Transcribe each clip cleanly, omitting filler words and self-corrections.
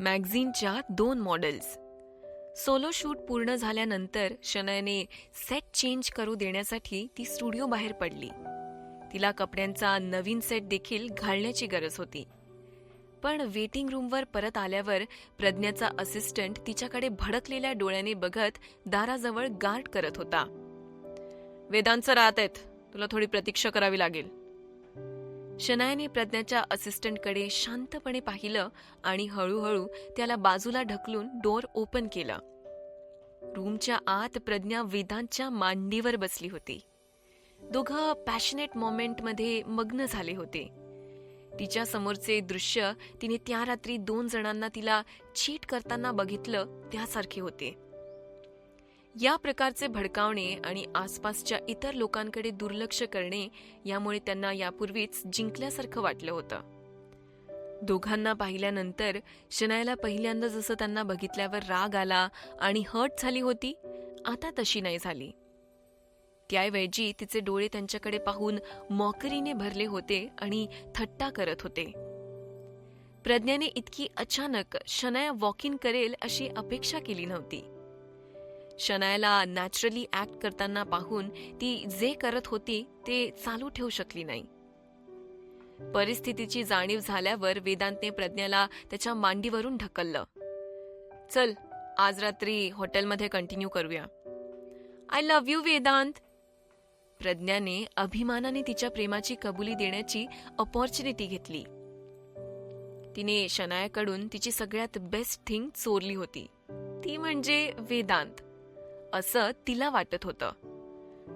मॅगझिनच्या 2 models. Solo shoot पूर्ण झाल्यानंतर शनायाने set change करू देण्यासाठी ती स्टुडिओ बाहेर पडली. तिला कपड्यांचा नवीन सेट देखील घालण्याची गरज होती. पण वेटिंग रूमवर परत आल्यावर प्रज्ञाचा असिस्टंट तिच्याकडे भडकलेल्या डोळ्याने बघत दाराजवळ गार्ड करत होता. वेदांत सर आत आहेत, तुला थोडी प्रतीक्षा करावी लागेल. शनायाने प्रज्ञाच्या असिस्टंटकडे शांतपणे पाहिलं आणि हळूहळू त्याला बाजूला ढकलून डोअर ओपन केला. रूमच्या आत प्रज्ञा वेदांतच्या मांडीवर बसली होती. दोघं पॅशनेट मोमेंटमध्ये मग्न झाले होते. तिच्या समोरचे दृश्य तिने त्या रात्री 2 जणांना तिला चीट करताना बघितलं त्यासारखे होते. या प्रकारचे भडकावणे आणि आसपासच्या इतर लोकांकडे दुर्लक्ष करणे यामुळे त्यांना यापूर्वीच जिंकल्यासारखं वाटलं होतं. दोघांना पाहिल्यानंतर शनायाला पहिल्यांदा जसं त्यांना बघितल्यावर राग आला आणि हर्ट झाली होती, आता तशी नाही झाली. त्याऐवजी तिचे डोळे त्यांच्याकडे पाहून मॉकरीने भरले होते आणि थट्टा करत होते. प्रज्ञाने इतकी अचानक शनाया वॉक इन करेल अशी अपेक्षा केली नव्हती. शनायाला नॅचरली ऍक्ट करताना पाहून ती जे करत होती ते चालू ठेवू शकली नाही. परिस्थितीची जाणीव झाल्यावर वेदांतने प्रज्ञाला त्याच्या मांडीवरून ढकललं. चल, आज रात्री हॉटेलमध्ये कंटिन्यू करूया. I love you Vedant. प्रज्ञाने अभिमानाने तिच्या प्रेमाची कबुली देण्याची अपॉर्च्युनिटी घेतली. तिने शनायाकडून तिची सगळ्यात बेस्ट थिंग चोरली होती, ती म्हणजे वेदांत, असं तिला वाटत होतं.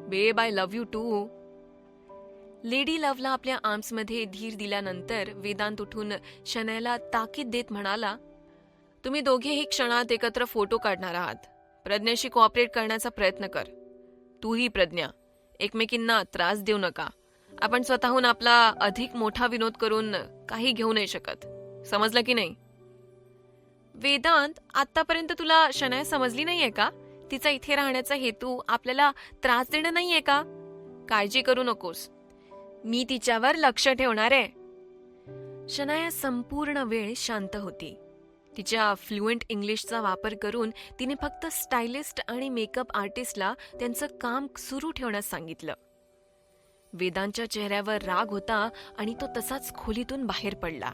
Babe, I love you too. Lady लव्हला आपल्या आर्म्समध्ये धीर दिल्यानंतर वेदांत उठून शनायाला ताकीद देत म्हणाला, तुम्ही दोघेही क्षणात एकत्र फोटो काढणार आहात. प्रज्ञाशी कोऑपरेट करण्याचा प्रयत्न कर. तूही प्रज्ञा, एकमेकींना त्रास देऊ नका. आपण स्वतःहून आपला अधिक मोठा विनोद करून काही घेऊ नाही शकत. समजलं की नाही? वेदांत, आतापर्यंत तुला शनाया समजली नाहीये का? तिचा इथे राहण्याचा हेतू आपल्याला त्रास देणं नाहीये का? काळजी करू नकोस, मी तिच्यावर लक्ष ठेवणार आहे. शनाया संपूर्ण वेळ शांत होती. तिच्या फ्लुएंट इंग्लिशचा वापर करून तिने फक्त स्टायलिस्ट आणि मेकअप आर्टिस्टला त्यांचं काम सुरू ठेवण्यास सांगितलं. वेदांच्या चेहऱ्यावर राग होता आणि तो तसाच खोलीतून बाहेर पडला.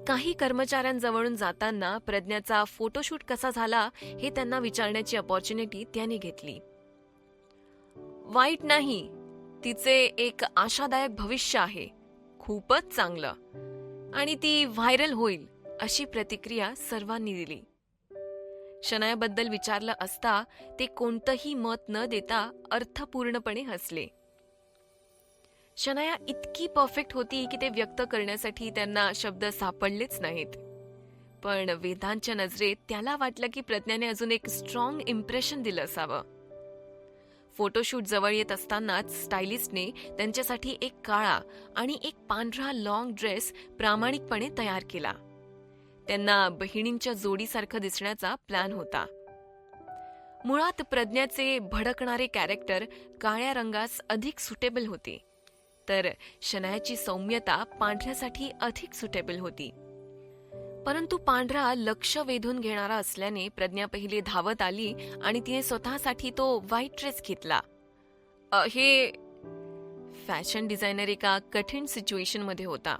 काही कर्मचाऱ्यांजवळून जाताना प्रज्ञाचा फोटोशूट कसा झाला हे त्यांना विचारण्याची अपॉर्च्युनिटी त्याने घेतली. वाईट नाही, तिचे एक आशादायक भविष्य आहे, खूपच चांगलं, आणि ती व्हायरल होईल अशी प्रतिक्रिया सर्वांनी दिली. शनायाबद्दल विचारलं असता ते कोणतंही मत न देता अर्थपूर्णपणे हसले. शनाया इतकी परफेक्ट होती की ते व्यक्त करण्यासाठी त्यांना शब्द सापडलेच नाहीत. पण वेदांतच्या नजरेत त्याला वाटलं की प्रज्ञाने अजून एक स्ट्रॉंग इम्प्रेशन दिलं असावं. फोटोशूट जवळ येत असतानाच स्टायलिस्टने त्यांच्यासाठी एक काळा आणि एक पांढरा लॉंग ड्रेस प्रामाणिकपणे तयार केला. त्यांना बहिणींच्या जोडीसारखं दिसण्याचा प्लॅन होता. मुळात प्रज्ञाचे भडकणारे कॅरेक्टर काळ्या रंगास अधिक सुटेबल होते, तर शनायाची सौम्यता पांढऱ्यासाठी अधिक सुटेबल होती. परंतु पांढरा लक्ष वेधून घेणारा असल्याने प्रज्ञा पहिले धावत आली आणि तिने स्वतःसाठी तो व्हाईट ड्रेस घेतला. हे फॅशन डिझायनर एका कठीण सिच्युएशनमध्ये होता.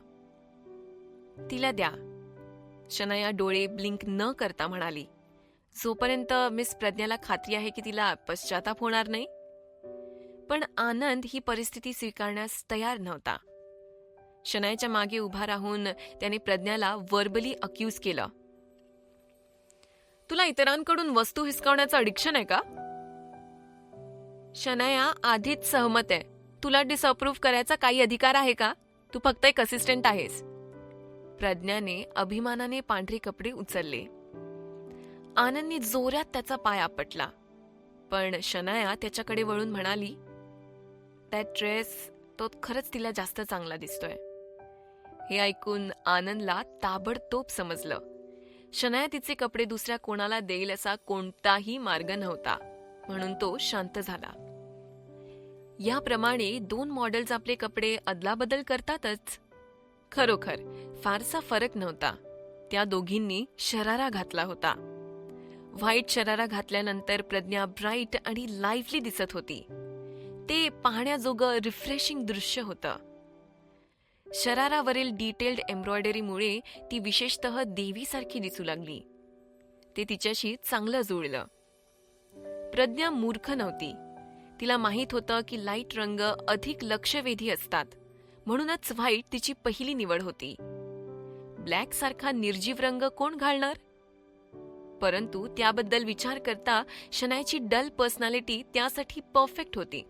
तिला द्या, शनाया डोळे ब्लिंक न करता म्हणाली. जोपर्यंत मिस प्रज्ञाला खात्री आहे की तिला पश्चाताप होणार नाही. पण आनंद ही परिस्थिती स्वीकारण्यास तयार नव्हता. शनायाच्या मागे उभा राहून त्याने प्रज्ञाला वर्बली अक्यूज केलं. तुला इतरांकडून वस्तू हिसकावण्याचं अडिक्शन आहे का? शनाया आधीच सहमत आहे. तुला डिसअप्रूव्ह करायचा काही अधिकार आहे का? तू फक्त एक असिस्टंट आहेस. प्रज्ञाने अभिमानाने पांढरे कपडे उचलले. आनंदने जोरात त्याचा पाय आपटला. पण शनाया त्याच्याकडे वळून म्हणाली, दॅट ड्रेस, तो खरंच तिला जास्त चांगला दिसतोय. हे ऐकून आनंदला ताबडतोब समजलं. शनाया तिचे कपडे दुसऱ्या कोणाला देईल असा कोणताही मार्ग नव्हता, म्हणून तो शांत झाला. याप्रमाणे 2 मॉडेल्स आपले कपडे अदलाबदल करतातच. खरोखर फारसा फरक नव्हता. त्या दोघींनी शरारा घातला होता. व्हाईट शरारा घातल्यानंतर प्रज्ञा ब्राईट आणि लाईव्हली दिसत होती. ते पाहण्याजोगं रिफ्रेशिंग दृश्य होतं. शरारावरील डिटेल्ड एम्ब्रॉयडरीमुळे ती विशेषतः देवीसारखी दिसू लागली. ते तिच्याशी चांगलं जुळलं. प्रज्ञा मूर्ख नव्हती. तिला माहीत होतं की लाईट रंग अधिक लक्षवेधी असतात, म्हणूनच व्हाईट तिची पहिली निवड होती. ब्लॅक सारखा निर्जीव रंग कोण घालणार? परंतु त्याबद्दल विचार करता शनायाची डल पर्सनॅलिटी त्यासाठी परफेक्ट होती.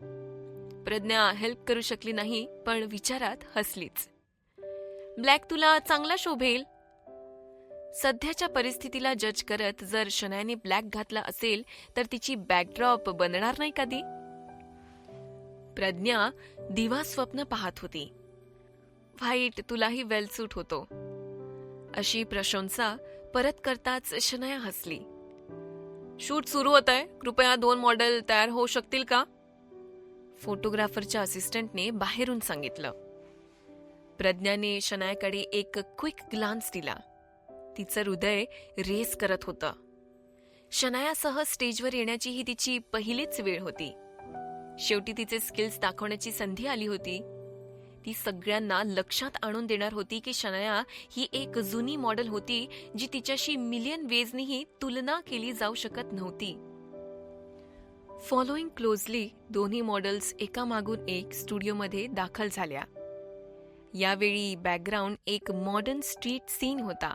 प्रज्ञा हेल्प करू शकली नाही, पण विचारात हसलीच. ब्लॅक तुला चांगला शोभेल. सध्याच्या परिस्थितीला जज करत जर शनायाने ब्लॅक घातला असेल तर तिची बॅकड्रॉप बनणार नाही कधी. प्रज्ञा दिवा स्वप्न पाहत होती. व्हाईट तुलाही वेल सूट होतो, अशी प्रशंसा परत करताच शनाया हसली. शूट सुरू होत आहे, कृपया 2 मॉडेल तयार होऊ शकतील का? फोटोग्राफरच्या असिस्टंटने बाहेरून सांगितलं. प्रज्ञाने शनायाकडे एक क्विक ग्लान्स दिला. तिचं हृदय रेस करत होतं. शनायासह स्टेजवर येण्याची ही तिची पहिलीच वेळ होती. शेवटी तिचे स्किल्स दाखवण्याची संधी आली होती. ती सगळ्यांना लक्षात आणून देणार होती की शनाया ही एक जुनी मॉडेल होती जी तिच्याशी मिलियन वेजनीही तुलना केली जाऊ शकत नव्हती. फॉलोइंग क्लोजली दोन्ही मॉडेल्स एकामागून एक स्टुडिओमध्ये दाखल झाल्या. यावेळी बॅकग्राऊंड एक मॉडर्न स्ट्रीट सीन होता,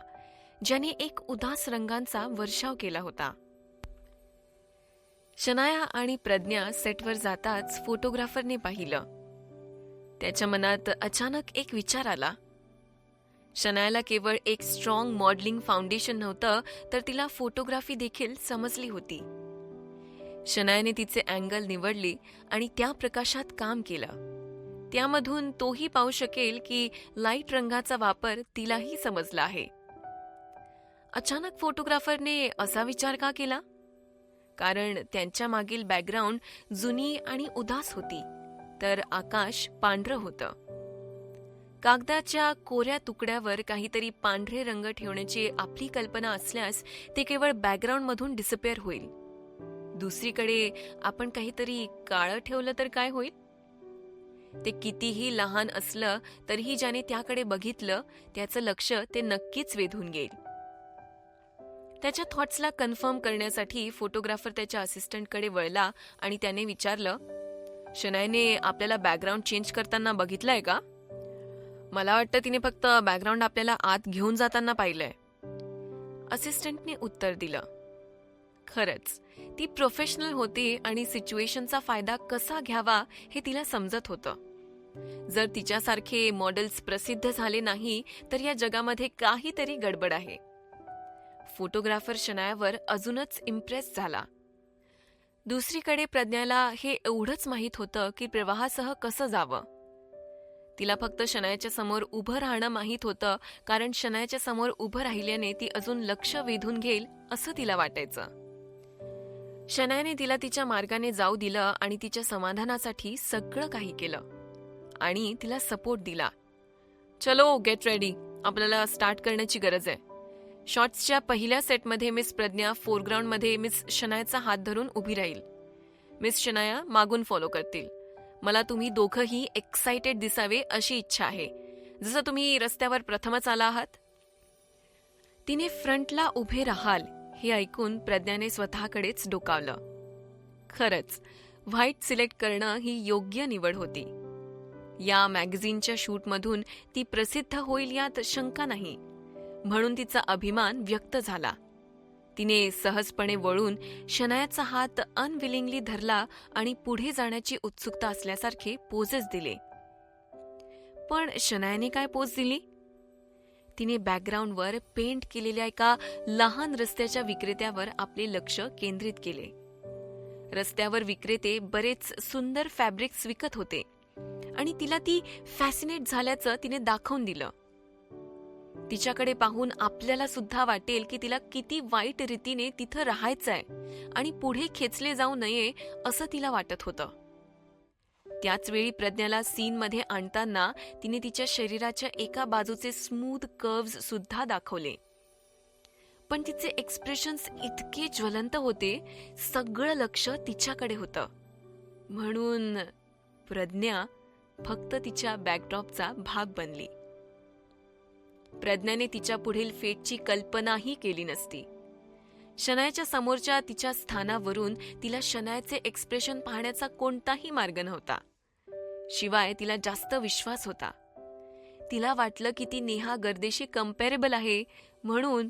ज्याने एक उदास रंगांचा वर्षाव केला होता. शनाया आणि प्रज्ञा सेटवर जाताच फोटोग्राफरने पाहिलं. त्याच्या मनात अचानक एक विचार आला. शनायाला केवळ एक स्ट्रॉंग मॉडेलिंग फाउंडेशन नव्हतं, तर तिला फोटोग्राफी देखील समजली होती. शनायाने तिचे अँगल निवडली आणि त्या प्रकाशात काम केलं. त्यामधून तोही पाहू शकेल की लाईट रंगाचा वापर तिलाही समजला आहे. अचानक फोटोग्राफरने असा विचार का केला? कारण त्यांच्या मागील बॅकग्राऊंड जुनी आणि उदास होती, तर आकाश पांढरं होतं. कागदाच्या कोऱ्या तुकड्यावर काहीतरी पांढरे रंग ठेवण्याची आपली कल्पना असल्यास ते केवळ बॅकग्राऊंडमधून डिसअपिअर होईल. दुसरीकडे आपण काहीतरी काळं ठेवलं तर काय होईल? ते कितीही लहान असलं तरीही ज्याने त्याकडे बघितलं त्याचं लक्ष ते नक्कीच वेधून घेईल. त्याच्या थॉट्सला कन्फर्म करण्यासाठी फोटोग्राफर त्याच्या असिस्टंटकडे वळला आणि त्याने विचारलं, शनायाने आपल्याला बॅकग्राऊंड चेंज करताना बघितलंय का? मला वाटतं तिने फक्त बॅकग्राऊंड आपल्याला आत घेऊन जाताना पाहिलंय. असिस्टंटने उत्तर दिलं. खरंच ती प्रोफेशनल होती आणि सिच्युएशनचा फायदा कसा घ्यावा हे तिला समजत होतं. जर तिच्यासारखे मॉडेल्स प्रसिद्ध झाले नाही तर या जगामध्ये काहीतरी गडबड आहे. फोटोग्राफर शनायावर अजूनच इम्प्रेस झाला. दुसरीकडे प्रज्ञाला हे एवढंच माहीत होतं की प्रवाहासह कसं जावं. तिला फक्त शनायाच्या समोर उभं राहणं माहीत होतं, कारण शनायाच्या समोर उभं राहिल्याने ती अजून लक्ष वेधून घेईल असं तिला वाटायचं. शनायाने तिला तिच्या मार्गाने जाऊ दिलं आणि तिच्या समाधानासाठी सगळं काही केलं आणि तिला सपोर्ट दिला. चलो गेट रेडी, आपल्याला स्टार्ट करण्याची गरज आहे. शॉट्सच्या पहिल्या सेटमध्ये मिस प्रज्ञा फोरग्राऊंडमध्ये मिस शनायाचा हात धरून उभी राहील. मिस शनाया मागून फॉलो करतील. मला तुम्ही दोघंही एक्साइटेड दिसावे अशी इच्छा आहे, जसं तुम्ही रस्त्यावर प्रथमच आला आहात. तिने फ्रंटला उभे राहाल हे ऐकून प्रज्ञाने स्वतःकडेच डोकावलं. खरंच व्हाईट सिलेक्ट करणं ही योग्य निवड होती. या मॅगझिनच्या शूटमधून ती प्रसिद्ध होईल यात शंका नाही, म्हणून तिचा अभिमान व्यक्त झाला. तिने सहजपणे वळून शनायाचा हात अनविलिंगली धरला आणि पुढे जाण्याची उत्सुकता असल्यासारखे पोजेस दिले. पण शनायाने काय पोज दिली? तिने बॅकग्राऊंडवर पेंट केलेल्या एका लहान रस्त्याच्या विक्रेत्यावर आपले लक्ष केंद्रित केले. रस्त्यावर विक्रेते बरेच सुंदर फॅब्रिक्स विकत होते आणि तिला ती फॅसिनेट झाल्याचं तिने दाखवून दिलं. तिच्याकडे पाहून आपल्याला सुद्धा वाटेल की तिला किती वाईट रीतीने तिथं राहायचंय आणि पुढे खेचले जाऊ नये असं तिला वाटत होतं. त्याचवेळी प्रज्ञाला सीनमध्ये आणताना तिने तिच्या शरीराच्या एका बाजूचे स्मूथ कर्व्हज सुद्धा दाखवले. पण तिचे एक्सप्रेशन्स इतके ज्वलंत होते, सगळं लक्ष तिच्याकडे होतं. म्हणून प्रज्ञा फक्त तिच्या बॅकड्रॉपचा भाग बनली. प्रज्ञाने तिच्या पुढील फेटची कल्पनाही केली नसती. शनायाच्या समोरच्या तिच्या स्थानावरून तिला शनायाचे एक्सप्रेशन पाहण्याचा कोणताही मार्ग नव्हता. शिवाय तिला जास्त विश्वास होता. तिला वाटलं की ती नेहा गर्देशी कम्पॅरेबल आहे. म्हणून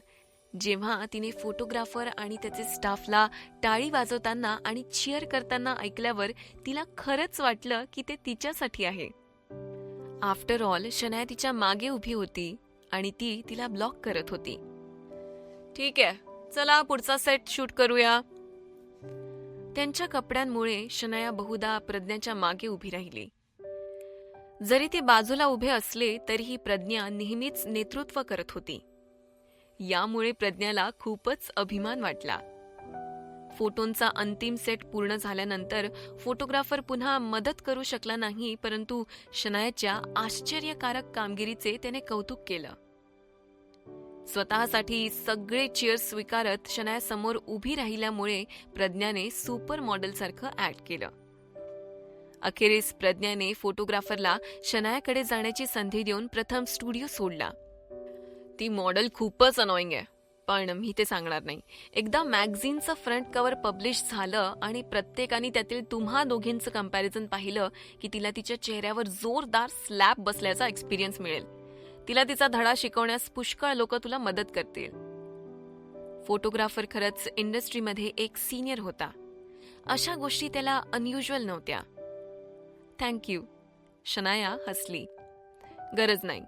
जेव्हा तिने फोटोग्राफर आणि त्याचे स्टाफला टाळी वाजवताना आणि चीअर करताना ऐकल्यावर तिला खरंच वाटलं की ते तिच्यासाठी आहे. आफ्टर ऑल शनाया तिच्या मागे उभी होती आणि ती तिला ब्लॉक करत होती. ठीक आहे, चला पुढचा सेट शूट करूया. त्यांच्या कपड्यांमुळे शनाया बहुधा प्रज्ञाच्या मागे उभी राहिली. जरी ते बाजूला उभे असले तरीही प्रज्ञा नेहमीच नेतृत्व करत होती. यामुळे प्रज्ञाला खूपच अभिमान वाटला. फोटोंचा अंतिम सेट पूर्ण झाल्यानंतर फोटोग्राफर पुन्हा मदत करू शकला नाही, परंतु शनायाच्या आश्चर्यकारक कामगिरीचे त्याने कौतुक केलं. स्वतःसाठी सगळे चीअर्स स्वीकारत शनाया समोर उभी राहिल्यामुळे प्रज्ञाने सुपर मॉडेलसारखं ऍक्ट केलं. अखेरीस प्रज्ञाने फोटोग्राफरला शनायाकडे जाण्याची संधी देऊन प्रथम स्टुडिओ सोडला. ती मॉडेल खूपच अनॉइंग आहे, पण मी ते सांगणार नाही. एकदा मॅगझिनचं फ्रंट कव्हर पब्लिश झालं आणि प्रत्येकाने त्यातील तुम्हा दोघींचं कंपॅरिझन पाहिलं की तिला तिच्या चेहऱ्यावर जोरदार स्लॅप बसल्याचा एक्सपिरियन्स मिळेल. तिला तिचा धडा शिकवण्यास पुष्कळ लोक तुला मदत करतील. फोटोग्राफर खरंच इंडस्ट्रीमध्ये एक सिनियर होता. अशा गोष्टी त्याला अनयुज्युअल नव्हत्या. थँक्यू. शनाया हसली. गरज नाही.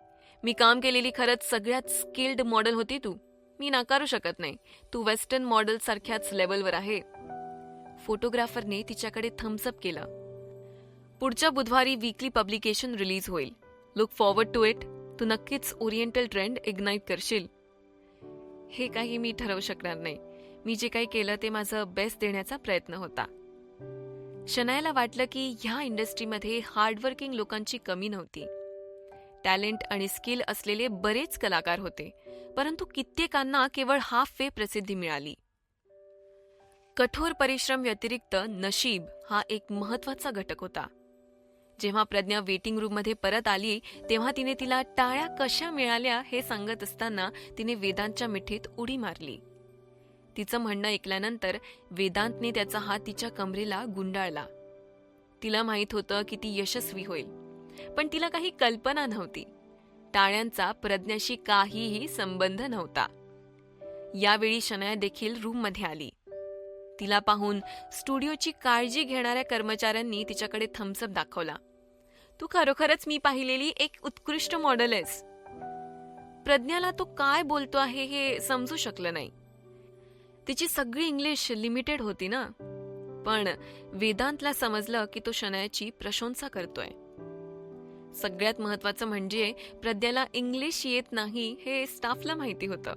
मी काम केलेली खरंच सगळ्यात स्किल्ड मॉडेल होती तू. मी नाकारू शकत नाही. तू वेस्टर्न मॉडेल सारख्याच लेवलवर आहे. फोटोग्राफरने तिच्याकडे थम्सअप केलं. पुढच्या बुधवारी वीकली पब्लिकेशन रिलीज होईल. Look forward to it. तू नक्कीच ओरिएंटल ट्रेंड इग्नाइट करशील. हे काही मी ठरवू शकणार नाही. मी जे काही केलं ते माझं बेस्ट देण्याचा प्रयत्न होता. शनायाला वाटलं की ह्या इंडस्ट्रीमध्ये हार्डवर्किंग लोकांची कमी नव्हती. टॅलेंट आणि स्किल असलेले बरेच कलाकार होते, परंतु कित्येकांना केवळ हाफ वे प्रसिद्धी मिळाली. कठोर परिश्रम व्यतिरिक्त नशीब हा एक महत्वाचा घटक होता. जेव्हा प्रज्ञा वेटिंग रूममध्ये परत आली तेव्हा तिला टाळ्या कशा मिळाल्या हे सांगत असताना तिने वेदांतच्या मिठीत उडी मारली. तिचं म्हणणं ऐकल्यानंतर वेदांतने त्याचा हात तिच्या कमरेला गुंडाळला. तिला माहित होतं की ती यशस्वी होईल, पण तिला काही कल्पना नव्हती. टाळ्यांचा प्रज्ञाशी काहीही संबंध नव्हता. यावेळी शनाया देखील रूममध्ये आली. तिला पाहून स्टुडिओची काळजी घेणाऱ्या कर्मचाऱ्यांनी तिच्याकडे थम्सअप दाखवला. तू खरोखरच मी पाहिलेली एक उत्कृष्ट मॉडेल आहेस. प्रज्ञाला तो काय बोलतो आहे हे समजू शकलं नाही. तिची सगळी इंग्लिश लिमिटेड होती ना. पण वेदांतला समजलं की तो शनायाची प्रशंसा करतोय. सगळ्यात महत्वाचं म्हणजे प्रज्ञाला इंग्लिश येत नाही हे स्टाफला माहिती होतं.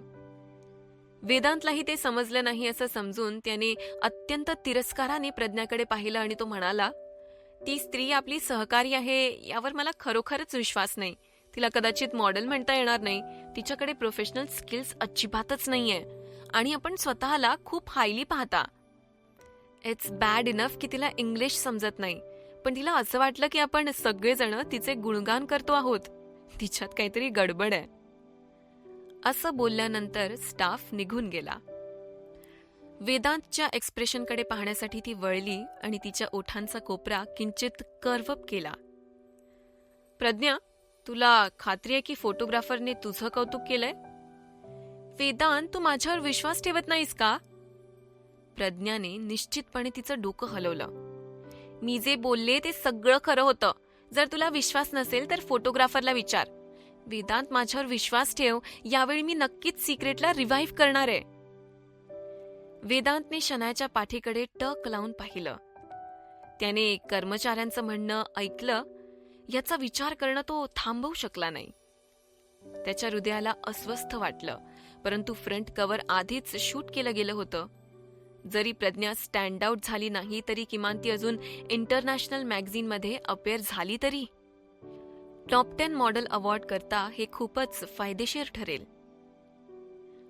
वेदांतलाही ते समजलं नाही असं समजून त्याने अत्यंत तिरस्काराने प्रज्ञाकडे पाहिलं आणि तो म्हणाला, ती स्त्री आपली सहकारी आहे यावर मला खरोखरच विश्वास नाही. तिला कदाचित मॉडेल म्हणता येणार नाही. तिच्याकडे प्रोफेशनल स्किल्स अजिबातच नाहीये आणि आपण स्वतःला खूप हायली पाहता. इट्स बॅड इनफ की तिला इंग्लिश समजत नाही, पण तिला असं वाटलं की आपण सगळेजण तिचे गुणगान करतो आहोत. तिच्यात काहीतरी गडबड आहे. असं बोलल्यानंतर स्टाफ निघून गेला. वेदांतच्या एक्सप्रेशनकडे पाहण्यासाठी ती वळली आणि तिच्या ओठांचा कोपरा किंचित कर्वअप केला. प्रज्ञा, तुला खात्री आहे की फोटोग्राफरने तुझं कौतुक केलंय? वेदांत, तू माझ्यावर विश्वास ठेवत नाहीस का? प्रज्ञाने निश्चितपणे तिचं डोकं हलवलं. मी जे बोलले ते सगळं खरं होतं. जर तुला विश्वास नसेल तर फोटोग्राफरला विचार. वेदांत, माझ्यावर विश्वास ठेव. यावेळी मी नक्कीच सिक्रेटला रिव्हाइव्ह करणार आहे. वेदांतने शनायाच्या पाठीकडे टक लावून पाहिलं. त्याने कर्मचाऱ्यांचं म्हणणं ऐकलं. याचा विचार करणं तो थांबवू शकला नाही. त्याच्या हृदयाला अस्वस्थ वाटलं, परंतु फ्रंट कव्हर आधीच शूट केलं गेलं होतं. जरी प्रज्ञा स्टँड आउट झाली नाही तरी किमान ती अजून इंटरनॅशनल मॅगझिनमध्ये अपेअर झाली तरी. टॉप 10 मॉडेल अवॉर्ड करता हे खूपच फायदेशीर ठरेल.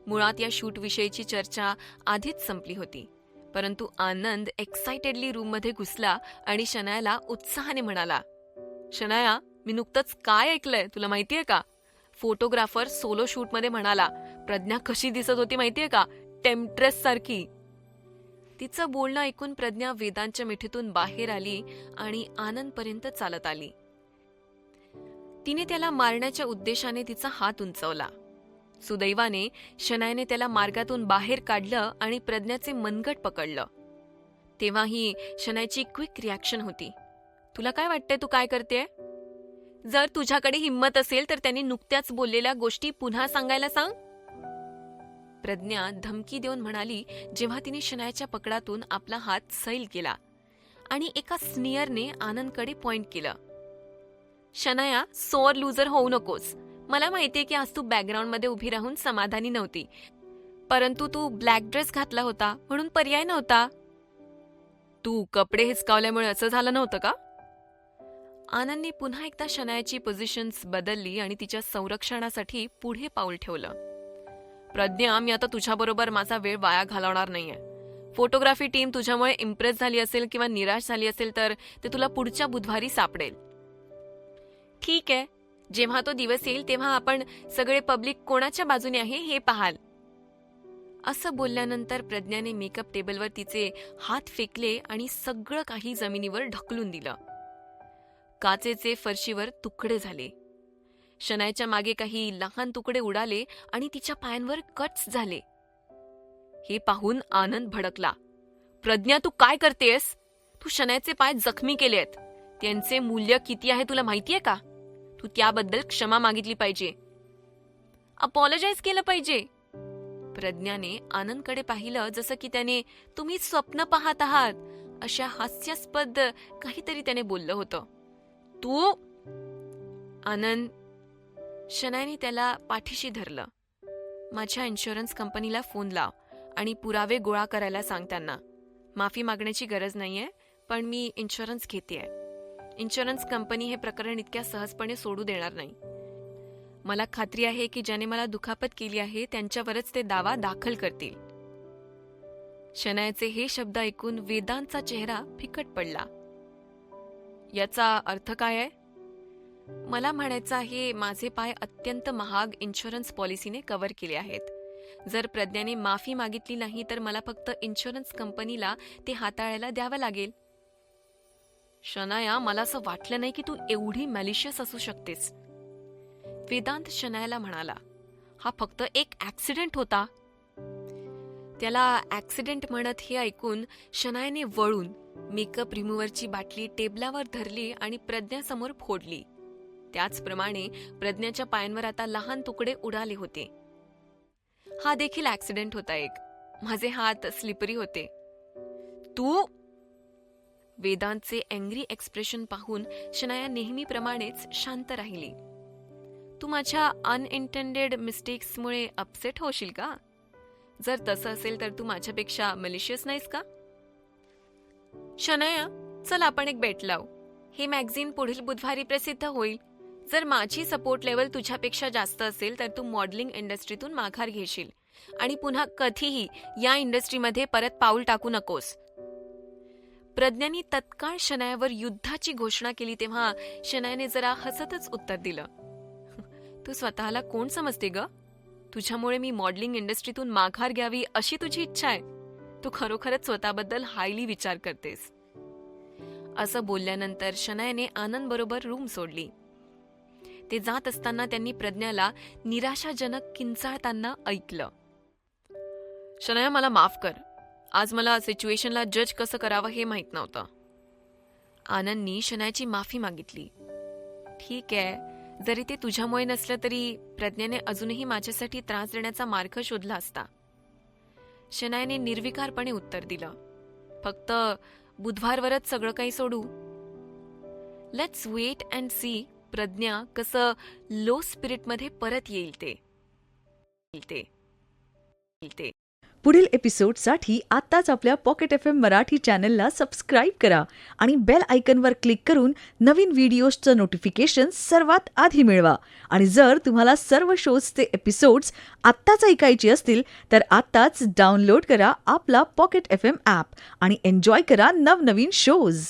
मुळात या शूट विषयीची चर्चा आधीच संपली होती, परंतु आनंद एक्साइटेडली रूममध्ये घुसला आणि शनायाला उत्साहाने म्हणाला, शनाया, मी नुकतंच काय ऐकलंय तुला माहितीये का? फोटोग्राफर सोलो शूटमध्ये म्हणाला, प्रज्ञा कशी दिसत होती माहितीये का? टेम्प्ट्रेस सारखी. तिचं बोलणं ऐकून प्रज्ञा वेदांच्या मिठीतून बाहेर आली आणि आनंदपर्यंत चालत आली. तिने त्याला मारण्याच्या उद्देशाने तिचा हात उंचवला. सुदैवाने शनायाने त्याला मार्गातून बाहेर काढलं आणि प्रज्ञाचे मनगट पकडलं. तेव्हा ही शनायाची क्विक रिॲक्शन होती. तुला काय वाटतंय तू काय करतेय? जर तुझ्याकडे हिंमत असेल तर त्यांनी नुकत्याच बोललेल्या गोष्टी पुन्हा सांगायला सांग. प्रज्ञा धमकी देऊन म्हणाली, जेव्हा तिने शनायाच्या पकडातून आपला हात सैल केला आणि एका स्निअरने आनंदकडे पॉइंट केलं. शनाया, सोअर लूजर होऊ नकोस. मला माहितीये की आज तू बॅकग्राऊंडमध्ये उभी राहून समाधानी नव्हती, परंतु तू ब्लॅक ड्रेस घातला होता म्हणून पर्याय नव्हता. तू कपडे हिसकावल्यामुळे असं झालं नव्हतं का? आनंदने पुन्हा एकदा शनायाची पोझिशन्स बदलली आणि तिच्या संरक्षणासाठी पुढे पाऊल ठेवलं. प्रज्ञा, मी आता तुझ्याबरोबर माझा वेळ वाया घालवणार नाहीये. फोटोग्राफी टीम तुझ्यामुळे इम्प्रेस झाली असेल किंवा निराश झाली असेल तर ते तुला पुढच्या बुधवारी सापडेल. ठीक आहे, जेव्हा तो दिवस येईल तेव्हा आपण सगळे पब्लिक कोणाच्या बाजूने आहे हे पाहाल. असं बोलल्यानंतर प्रज्ञाने मेकअप टेबलवर तिचे हात फेकले आणि सगळं काही जमिनीवर ढकलून दिलं. काचेचे फरशीवर तुकडे झाले. शनायाच्या मागे काही लहान तुकडे उडाले आणि तिच्या पायांवर कट्स झाले. हे पाहून आनंद भडकला. प्रज्ञा, तू काय करतेस? तू शनायाचे पाय जखमी केलेत. त्यांचे मूल्य किती आहे तुला माहितीये का? तू त्याबद्दल क्षमा मागितली पाहिजे, अपॉलॉजाइज केलं पाहिजे. प्रज्ञाने आनंदकडे पाहिलं जसं की त्याने तुम्ही स्वप्न पाहत आहात अशा हास्यास्पद काहीतरी त्याने बोललं होतं. तू आनंद, शनायाने त्याला पाठीशी धरलं. माझ्या इन्शुरन्स कंपनीला फोन लाव आणि पुरावे गोळा करायला सांग त्यांना. माफी मागण्याची गरज नाहीये, पण मी इन्शुरन्स घेतेय. इन्शुरन्स कंपनी हे प्रकरण इतक्या सहजपणे सोडू देणार नाही. मला खात्री आहे की ज्याने मला दुखापत केली आहे त्यांच्यावरच ते दावा दाखल करतील. शनायाचे हे शब्द ऐकून वेदांचा चेहरा फिकट पडला. याचा अर्थ काय आहे? मला म्हणायचं आहे, माझे पाय अत्यंत महाग इन्शुरन्स पॉलिसीने कव्हर केले आहेत. जर प्रज्ञाने माफी मागितली नाही तर मला फक्त इन्शुरन्स कंपनीला ते हाताळायला द्यावं लागेल. शनाया, मला असं वाटलं नाही की तू एवढी मॅलिशियस असू शकतेस. वेदांत शनायाला म्हणाला, हा फक्त एक ऍक्सिडेंट होता. त्याला ऍक्सिडेंट म्हणत हे ऐकून शनायाने वळून मेकअप रिमूव्हरची बाटली टेबलावर धरली आणि प्रज्ञासमोर फोडली. त्याचप्रमाणे प्रज्ञाच्या पायांवर आता लहान तुकडे उडाले होते. हा देखील ऍक्सिडेंट होता एक. माझे हात स्लिपरी होते. तू? वेदांतचे अँग्री एक्सप्रेशन पाहून शनाया नेहमीप्रमाणेच शांत राहिली. तू माझ्या अनइंटेंडेड मिस्टेक्समुळे अपसेट होशील का? जर तसं असेल तर तू माझ्यापेक्षा मॅलिशियस नाहीस का? शनाया, चल आपण एक बेट लावू. हे मॅगझिन पुढील बुधवारी प्रसिद्ध होईल. जर माझी सपोर्ट लेवल तुझ्यापेक्षा जास्त असेल तर तू मॉडेलिंग इंडस्ट्रीतून माघार घेशील आणि पुन्हा कधीही या इंडस्ट्रीमध्ये परत पाऊल टाकू नकोस. प्रज्ञाने तत्काळ शनायावर युद्धाची घोषणा केली तेव्हा शनायाने जरा हसतच उत्तर दिलं, तू स्वतःला कोण समजते ग? तुझ्यामुळे मी मॉडेलिंग इंडस्ट्रीतून माघार घ्यावी अशी तुझी इच्छा आहे. तू खरोखरच स्वतःबद्दल हायली विचार करतेस. असं बोलल्यानंतर शनायाने आनंद बरोबर रूम सोडली. ते जात असताना त्यांनी प्रज्ञाला निराशाजनक किंचाळताना ऐकलं. शनाया, मला माफ कर. आज मला सिच्युएशनला जज कसं करावं हे माहित नव्हतं. आनंदनी शनायाची माफी मागितली. ठीक आहे, जरी ते तुझ्यामुळे नसलं तरी प्रज्ञाने अजूनही माझ्यासाठी त्रास देण्याचा मार्ग शोधला असता. शनायाने निर्विकारपणे उत्तर दिलं. फक्त बुधवारवरच सगळं काही सोडू. Let's wait and see Pragya कसं लो स्पिरिटमध्ये परत येईल ते. पुढील एपिसोडसाठी आत्ताच आपल्या पॉकेट FM मराठी चॅनलला सबस्क्राईब करा आणि बेल आयकनवर क्लिक करून नवीन व्हिडिओजचं नोटिफिकेशन सर्वात आधी मिळवा. आणि जर तुम्हाला सर्व शोजचे एपिसोड्स आत्ताच ऐकायचे असतील तर आत्ताच डाउनलोड करा आपला पॉकेट FM ॲप आणि एन्जॉय करा नवनवीन शोज.